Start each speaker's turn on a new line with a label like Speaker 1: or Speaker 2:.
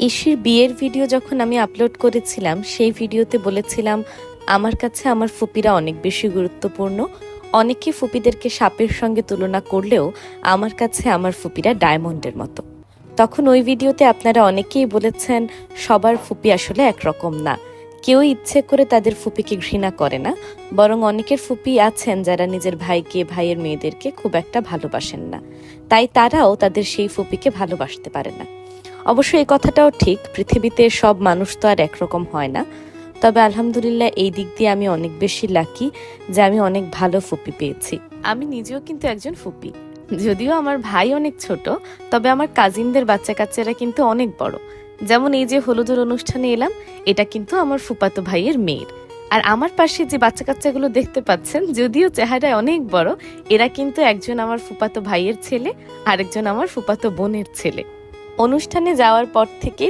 Speaker 1: ইসির বিয়ের ভিডিও যখন আমি আপলোড করেছিলাম, সেই ভিডিওতে বলেছিলাম আমার কাছে আমার ফুপিরা অনেক বেশি গুরুত্বপূর্ণ। অনেকে ফুপিদেরকে সাপের সঙ্গে তুলনা করলেও আমার কাছে আমার ফুপিরা ডায়মন্ডের মতো। তখন ওই ভিডিওতে আপনারা অনেকেই বলেছেন সবার ফুপি আসলে একরকম না, কেউ ইচ্ছে করে তাদের ফুপিকে ঘৃণা করে না, বরং অনেকের ফুপি আছেন যারা নিজের ভাইকে, ভাইয়ের মেয়েদেরকে খুব একটা ভালোবাসেন না, তাই তারাও তাদের সেই ফুপিকে ভালোবাসতে পারে না। অবশ্য এই কথাটাও ঠিক, পৃথিবীতে সব মানুষ তো আর একরকম হয় না। তবে আলহামদুলিল্লাহ এই দিক দিয়ে আমি অনেক বেশি লাকি যে আমি অনেক ভালো ফুপি পেয়েছি। আমি নিজেও কিন্তু একজন ফুপি, যদিও আমার ভাই অনেক ছোট, তবে আমার কাজিনদের বাচ্চা কাচ্চারা কিন্তু অনেক বড়। যেমন এই যে হলুদের অনুষ্ঠানে এলাম, এটা কিন্তু আমার ফুপাতো ভাইয়ের মেয়ের। আর আমার পাশে যে বাচ্চা কাচ্চাগুলো দেখতে পাচ্ছেন, যদিও চেহারায় অনেক বড়, এরা কিন্তু একজন আমার ফুপাতো ভাইয়ের ছেলে, আরেকজন আমার ফুপাতো বোনের ছেলে। অনুষ্ঠানে যাওয়ার পর থেকে